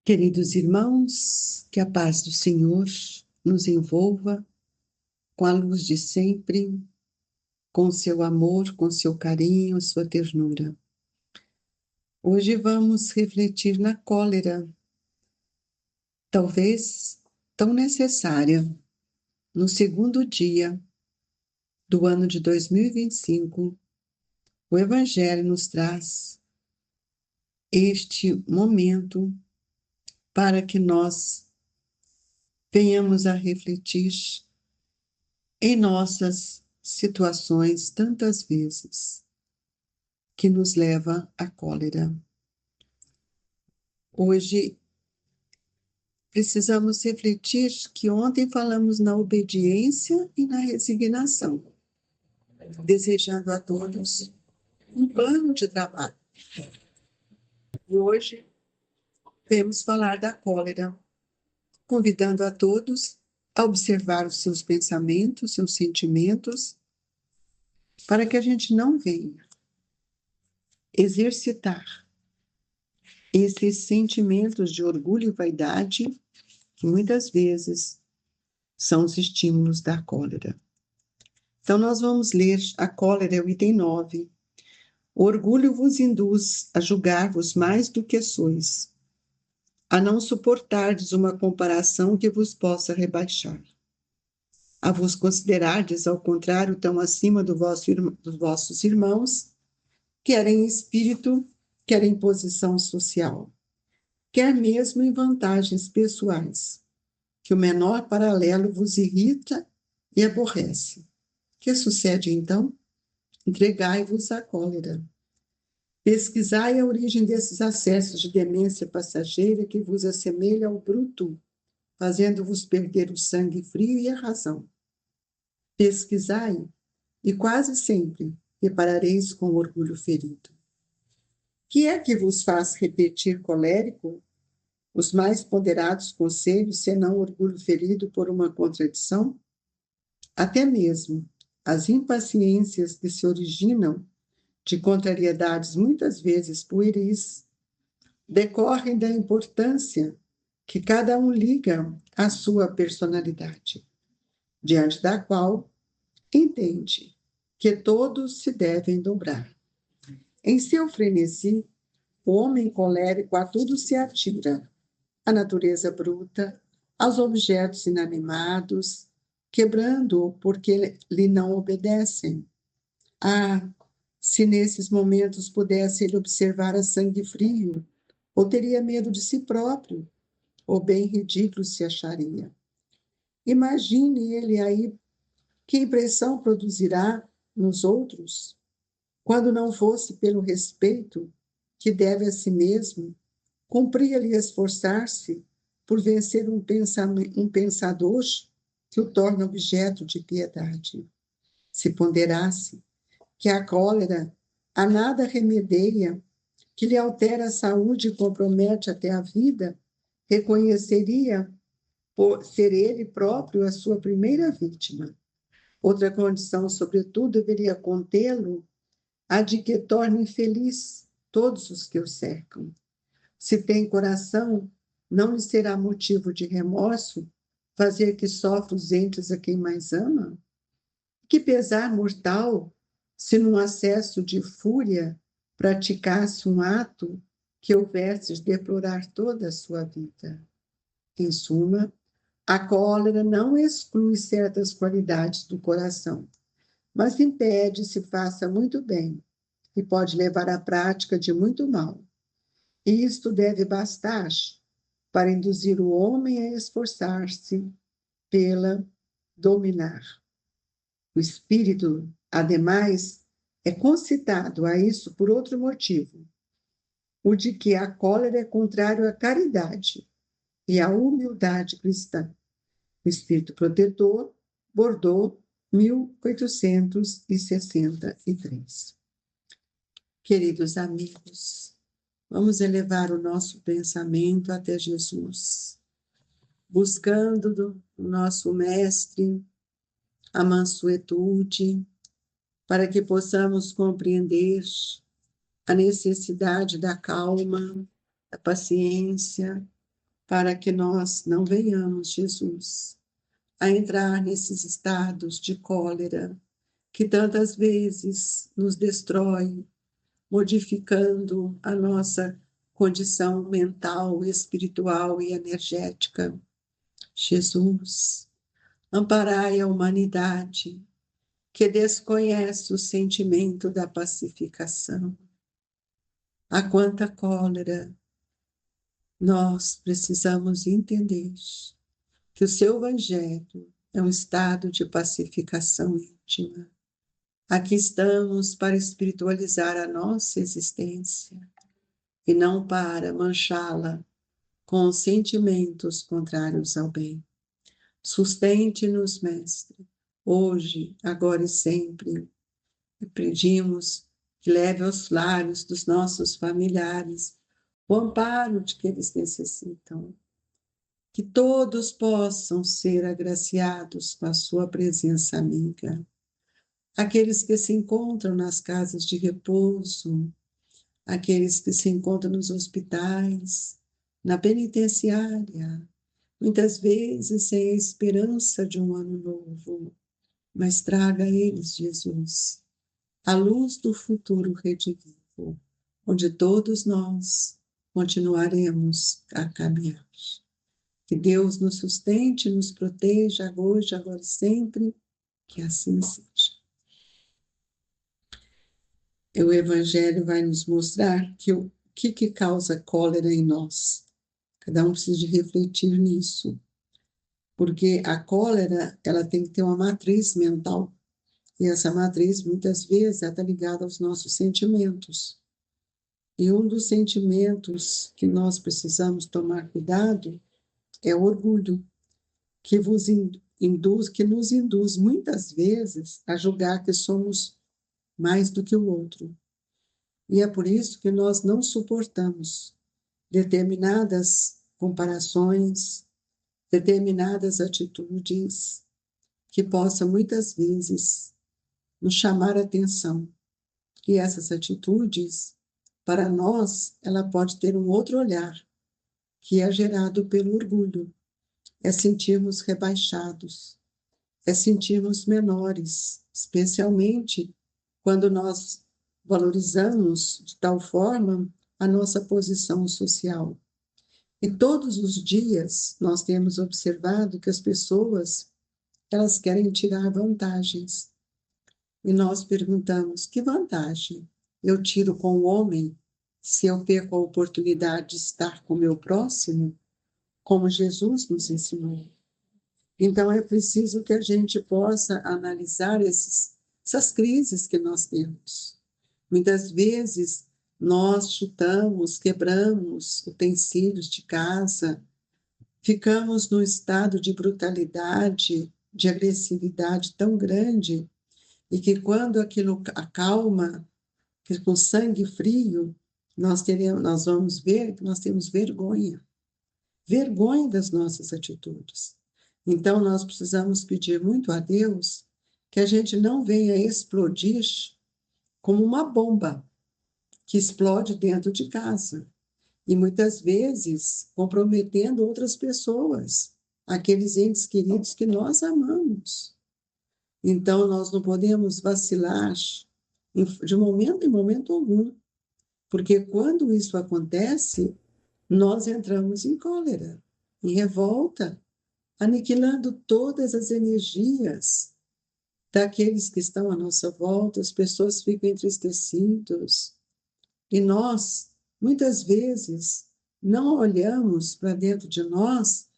Queridos irmãos, que a paz do Senhor nos envolva com a luz de sempre, com seu amor, com seu carinho, sua ternura. Hoje vamos refletir na cólera, talvez tão necessária, no segundo dia do ano de 2025. O Evangelho nos traz este momento para que nós venhamos a refletir em nossas situações tantas vezes que nos leva à cólera. Hoje precisamos refletir que ontem falamos na obediência e na resignação, desejando a todos um plano de trabalho. E hoje vamos falar da cólera, convidando a todos a observar os seus pensamentos, seus sentimentos, para que a gente não venha exercitar esses sentimentos de orgulho e vaidade, que muitas vezes são os estímulos da cólera. Então, nós vamos ler a cólera, é o item 9. O orgulho vos induz a julgar-vos mais do que sois, a não suportardes uma comparação que vos possa rebaixar, a vos considerardes, ao contrário, tão acima dos vossos irmãos, quer em espírito, quer em posição social, quer mesmo em vantagens pessoais, que o menor paralelo vos irrita e aborrece. O que sucede, então? Entregai-vos à cólera. Pesquisai a origem desses acessos de demência passageira que vos assemelha ao bruto, fazendo-vos perder o sangue frio e a razão. Pesquisai, e quase sempre reparareis com o orgulho ferido. Que é que vos faz repetir colérico os mais ponderados conselhos, senão orgulho ferido por uma contradição? Até mesmo as impaciências que se originam de contrariedades muitas vezes pueris decorrem da importância que cada um liga à sua personalidade, diante da qual entende que todos se devem dobrar. Em seu frenesi, o homem colérico a tudo se atira, à natureza bruta, aos objetos inanimados, quebrando-o porque lhe não obedecem. Ah, se nesses momentos pudesse ele observar a sangue frio, ou teria medo de si próprio, ou bem ridículo se acharia. Imagine ele aí que impressão produzirá nos outros, quando não fosse pelo respeito que deve a si mesmo, cumpria-lhe esforçar-se por vencer um pensador que o torna objeto de piedade. Se ponderasse que a cólera a nada remedeia, que lhe altera a saúde e compromete até a vida, reconheceria por ser ele próprio a sua primeira vítima. Outra condição, sobretudo, deveria contê-lo, a de que torne infeliz todos os que o cercam. Se tem coração, não lhe será motivo de remorso fazer que sofra os entes a quem mais ama? Que pesar mortal se num acesso de fúria praticasse um ato que houvesse de deplorar toda a sua vida. Em suma, a cólera não exclui certas qualidades do coração, mas impede se faça muito bem e pode levar à prática de muito mal. E isto deve bastar para induzir o homem a esforçar-se pela dominar. O espírito, ademais, é concitado a isso por outro motivo, o de que a cólera é contrário à caridade e à humildade cristã. O espírito protetor, Bordeaux, 1863. Queridos amigos, vamos elevar o nosso pensamento até Jesus, buscando do nosso Mestre a mansuetude, para que possamos compreender a necessidade da calma, da paciência, para que nós não venhamos, Jesus, a entrar nesses estados de cólera que tantas vezes nos destrói, modificando a nossa condição mental, espiritual e energética. Jesus, amparai a humanidade que desconhece o sentimento da pacificação. Há quanta cólera! Nós precisamos entender que o seu evangelho é um estado de pacificação íntima. Aqui estamos para espiritualizar a nossa existência e não para manchá-la com sentimentos contrários ao bem. Sustente-nos, Mestre, hoje, agora e sempre. E pedimos que leve aos lares dos nossos familiares o amparo de que eles necessitam. Que todos possam ser agraciados com a sua presença amiga. Aqueles que se encontram nas casas de repouso, aqueles que se encontram nos hospitais, na penitenciária, muitas vezes sem a esperança de um ano novo, mas traga a eles, Jesus, a luz do futuro redivivo, onde todos nós continuaremos a caminhar. Que Deus nos sustente, nos proteja hoje, agora e sempre, que assim seja. O Evangelho vai nos mostrar que o que causa cólera em nós. Cada um precisa de refletir nisso, porque a cólera ela tem que ter uma matriz mental, e essa matriz, muitas vezes, está ligada aos nossos sentimentos. E um dos sentimentos que nós precisamos tomar cuidado é o orgulho, que nos induz muitas vezes a julgar que somos mais do que o outro. E é por isso que nós não suportamos determinadas comparações, determinadas atitudes que possam muitas vezes nos chamar a atenção. E essas atitudes, para nós, ela pode ter um outro olhar, que é gerado pelo orgulho. É sentirmos rebaixados, é sentirmos menores, especialmente quando nós valorizamos de tal forma a nossa posição social. E todos os dias nós temos observado que as pessoas, elas querem tirar vantagens. E nós perguntamos, que vantagem eu tiro com o homem se eu perco a oportunidade de estar com o meu próximo, como Jesus nos ensinou? Então, é preciso que a gente possa analisar essas crises que nós temos. Muitas vezes, nós chutamos, quebramos utensílios de casa, ficamos num estado de brutalidade, de agressividade tão grande, e que quando aquilo acalma, que com sangue frio, nós vamos ver que nós temos vergonha das nossas atitudes. Então, nós precisamos pedir muito a Deus que a gente não venha explodir como uma bomba que explode dentro de casa. E muitas vezes comprometendo outras pessoas, aqueles entes queridos que nós amamos. Então, nós não podemos vacilar de momento em momento algum, porque quando isso acontece, nós entramos em cólera, em revolta, aniquilando todas as energias daqueles que estão à nossa volta, as pessoas ficam entristecidas. E nós, muitas vezes, não olhamos para dentro de nós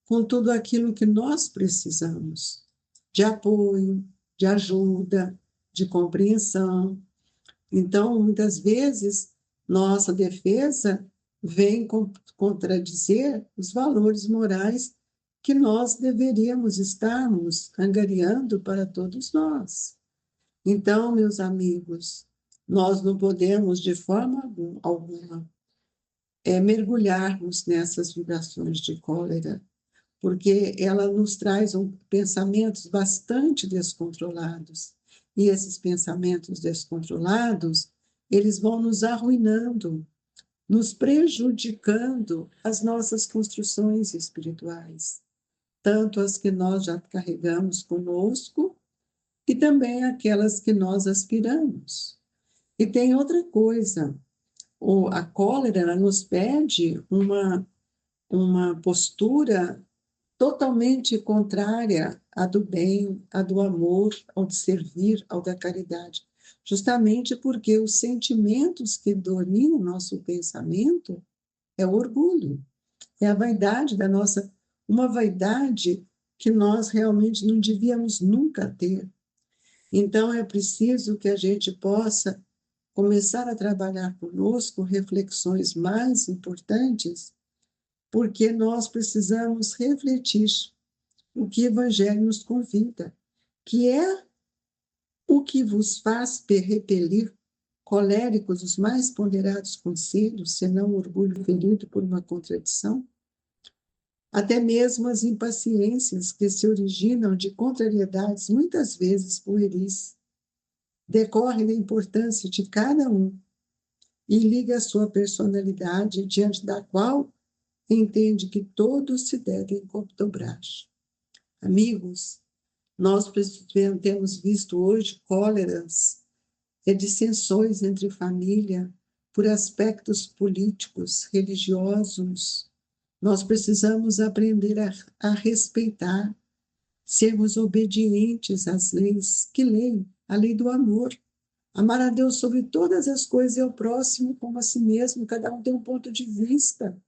com tudo aquilo que nós precisamos, de apoio, de ajuda, de compreensão. Então, muitas vezes, nossa defesa vem contradizer os valores morais que nós deveríamos estarmos angariando para todos nós. Então, meus amigos, nós não podemos, de forma alguma, mergulharmos nessas vibrações de cólera, porque ela nos traz pensamentos bastante descontrolados. E esses pensamentos descontrolados, eles vão nos arruinando, nos prejudicando as nossas construções espirituais, tanto as que nós já carregamos conosco e também aquelas que nós aspiramos. E tem outra coisa, a cólera ela nos pede uma postura totalmente contrária à do bem, à do amor, ao de servir, ao da caridade. Justamente porque os sentimentos que dominam o nosso pensamento é o orgulho, é a vaidade da nossa, uma vaidade que nós realmente não devíamos nunca ter. Então é preciso que a gente possa começar a trabalhar conosco reflexões mais importantes, porque nós precisamos refletir o que o Evangelho nos convida, que é o que vos faz repelir coléricos os mais ponderados conselhos, senão o orgulho ferido por uma contradição? Até mesmo as impaciências que se originam de contrariedades muitas vezes pueris, decorrem da importância de cada um e liga a sua personalidade diante da qual entende que todos se devem dobrar. Amigos, nós temos visto hoje cóleras e dissensões entre família por aspectos políticos, religiosos. Nós precisamos aprender a respeitar, sermos obedientes às leis. Que lei? A lei do amor. Amar a Deus sobre todas as coisas e ao próximo como a si mesmo. Cada um tem um ponto de vista.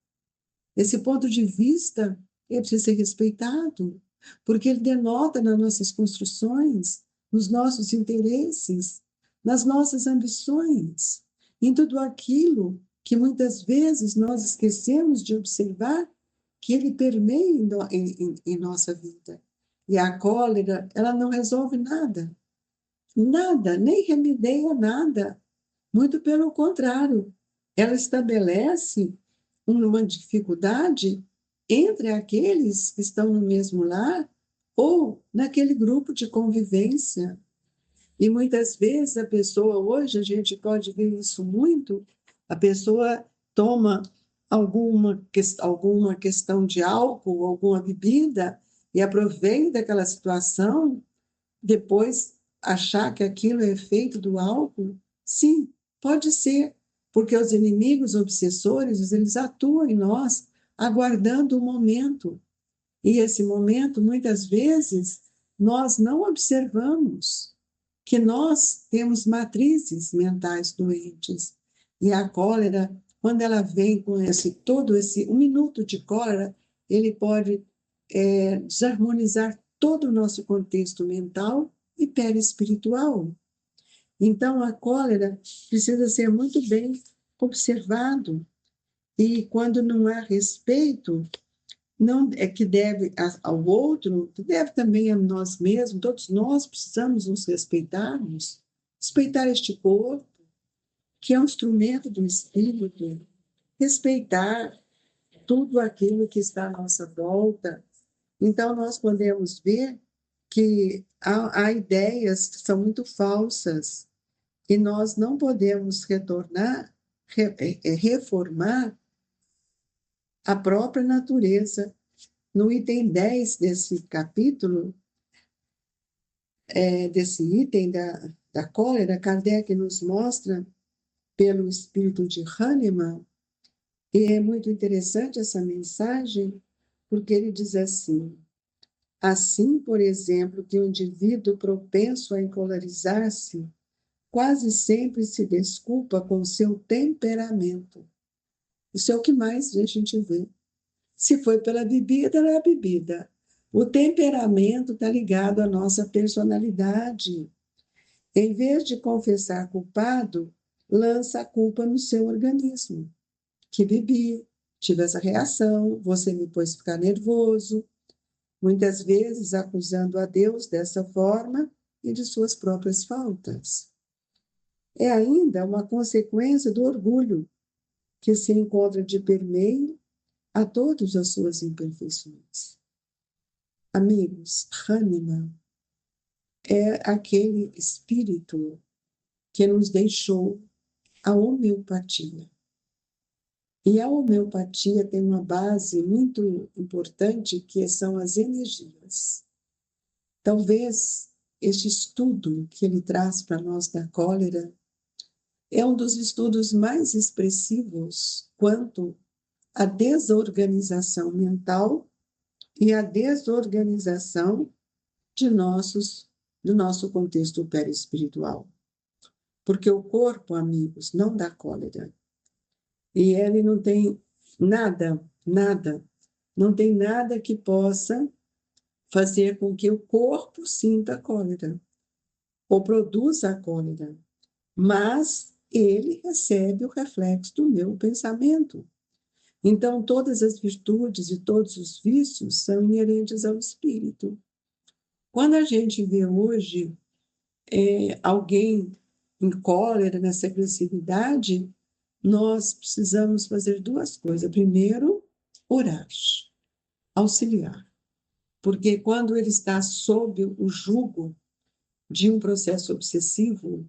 Esse ponto de vista ele precisa ser respeitado, porque ele denota nas nossas construções, nos nossos interesses, nas nossas ambições, em tudo aquilo que muitas vezes nós esquecemos de observar que ele permeia em nossa vida. E a cólera, ela não resolve nada, nada, nem remedia nada. Muito pelo contrário, ela estabelece uma dificuldade entre aqueles que estão no mesmo lar ou naquele grupo de convivência. E muitas vezes a pessoa, hoje a gente pode ver isso muito, a pessoa toma alguma questão de álcool, alguma bebida, e aproveita aquela situação, depois achar que aquilo é efeito do álcool. Sim, pode ser, porque os inimigos obsessores, eles atuam em nós, aguardando o momento. E esse momento, muitas vezes, nós não observamos que nós temos matrizes mentais doentes. E a cólera, quando ela vem com um minuto de cólera, ele pode desarmonizar todo o nosso contexto mental e perispiritual. Então, a cólera precisa ser muito bem observado. E quando não há respeito, não é que deve ao outro, deve também a nós mesmos, todos nós precisamos nos respeitarmos, respeitar este corpo, que é um instrumento do Espírito, respeitar tudo aquilo que está à nossa volta. Então, nós podemos ver que há ideias que são muito falsas e nós não podemos reformar a própria natureza. No item 10 desse capítulo, desse item da cólera, Kardec nos mostra, pelo espírito de Hahnemann, e é muito interessante essa mensagem, porque ele diz assim, por exemplo, que o indivíduo propenso a encolarizar-se quase sempre se desculpa com seu temperamento. Isso é o que mais a gente vê. Se foi pela bebida, era a bebida. O temperamento está ligado à nossa personalidade. Em vez de confessar culpado, lança a culpa no seu organismo. Que bebi, tive essa reação, você me pôs ficar nervoso. Muitas vezes acusando a Deus dessa forma e de suas próprias faltas. É ainda uma consequência do orgulho, que se encontra de permeio a todas as suas imperfeições. Amigos, Hahnemann é aquele espírito que nos deixou a homeopatia. E a homeopatia tem uma base muito importante, que são as energias. Talvez este estudo que ele traz para nós da cólera é um dos estudos mais expressivos quanto à desorganização mental e à desorganização do nosso contexto perispiritual. Porque o corpo, amigos, não dá cólera. E ele não tem não tem nada que possa fazer com que o corpo sinta cólera ou produza a cólera. Mas ele recebe o reflexo do meu pensamento. Então, todas as virtudes e todos os vícios são inerentes ao espírito. Quando a gente vê hoje alguém em cólera, nessa agressividade, nós precisamos fazer duas coisas. Primeiro, orar, auxiliar. Porque quando ele está sob o jugo de um processo obsessivo,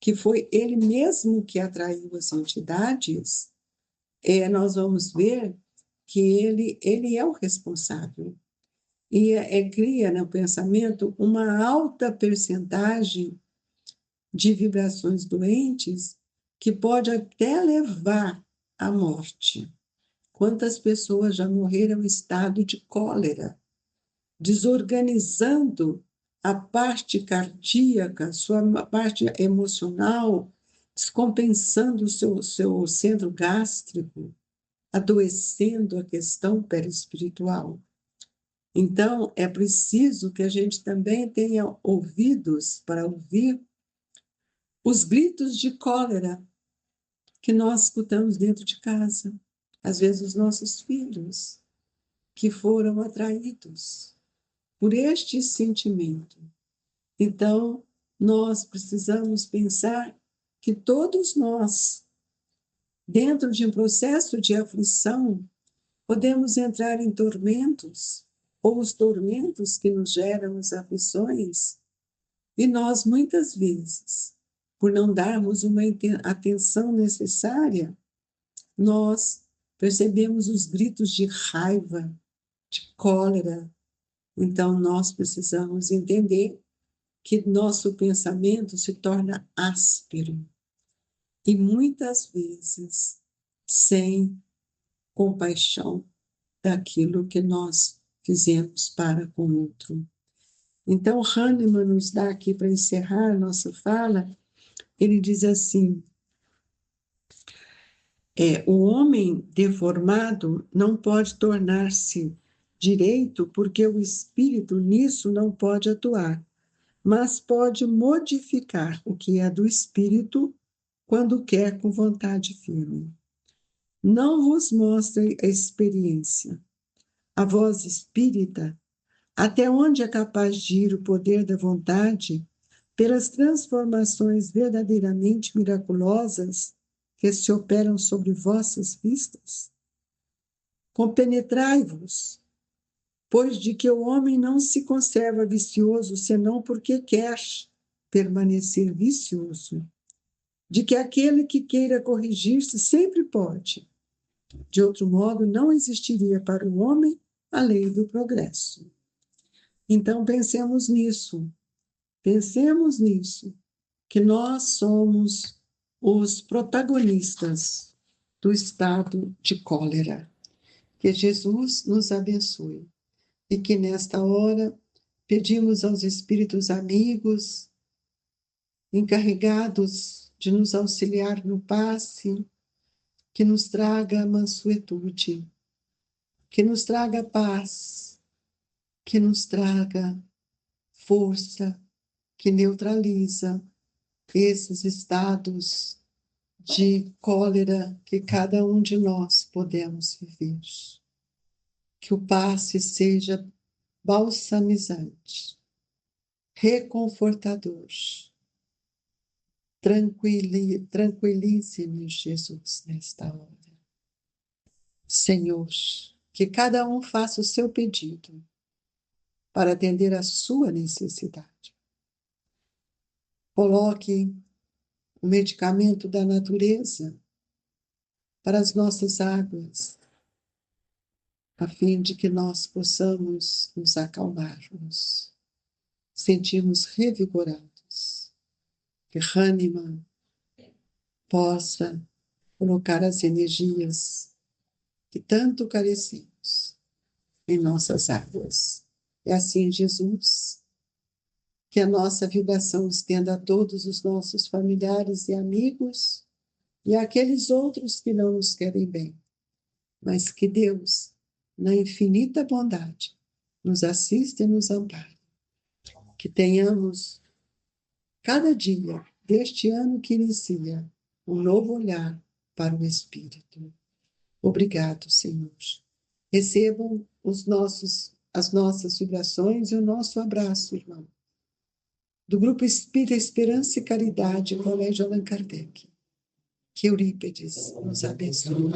que foi ele mesmo que atraiu as entidades, nós vamos ver que ele é o responsável. E cria no pensamento uma alta percentagem de vibrações doentes que pode até levar à morte. Quantas pessoas já morreram em estado de cólera, desorganizando a parte cardíaca, sua parte emocional, descompensando o seu centro gástrico, adoecendo a questão perispiritual. Então, é preciso que a gente também tenha ouvidos para ouvir os gritos de cólera que nós escutamos dentro de casa. Às vezes, os nossos filhos, que foram atraídos por este sentimento. Então, nós precisamos pensar que todos nós, dentro de um processo de aflição, podemos entrar em tormentos, ou os tormentos que nos geram as aflições, e nós, muitas vezes, por não darmos uma atenção necessária, nós percebemos os gritos de raiva, de cólera. Então, nós precisamos entender que nosso pensamento se torna áspero e muitas vezes sem compaixão daquilo que nós fizemos para com o outro. Então, Hahnemann nos dá aqui, para encerrar nossa fala, ele diz assim: o homem deformado não pode tornar-se direito porque o espírito nisso não pode atuar, mas pode modificar o que é do espírito quando quer com vontade firme. Não vos mostre a experiência, a voz espírita, até onde é capaz de ir o poder da vontade pelas transformações verdadeiramente miraculosas que se operam sobre vossas vistas? Compenetrai-vos, pois de que o homem não se conserva vicioso senão porque quer permanecer vicioso, de que aquele que queira corrigir-se sempre pode. De outro modo, não existiria para o homem a lei do progresso. Então, pensemos nisso, que nós somos os protagonistas do estado de cólera. Que Jesus nos abençoe e que nesta hora pedimos aos espíritos amigos encarregados de nos auxiliar no passe, que nos traga mansuetude, que nos traga paz, que nos traga força, que neutraliza esses estados de cólera que cada um de nós podemos viver. Que o passe seja balsamizante, reconfortador. Tranquilize-me, Jesus, nesta hora. Senhor, que cada um faça o seu pedido para atender a sua necessidade. Coloque o medicamento da natureza para as nossas águas, a fim de que nós possamos nos acalmarmos, sentirmos revigorados, que Hahnemann possa colocar as energias que tanto carecemos em nossas águas. É assim, Jesus, que a nossa vibração estenda a todos os nossos familiares e amigos e àqueles outros que não nos querem bem, mas que Deus, na infinita bondade, nos assista e nos ampare. Que tenhamos, cada dia deste ano que inicia, um novo olhar para o Espírito. Obrigado, Senhor. Recebam as nossas vibrações e o nosso abraço, irmão. Do Grupo Espírita Esperança e Caridade, Colégio Allan Kardec. Que Eurípides nos abençoe.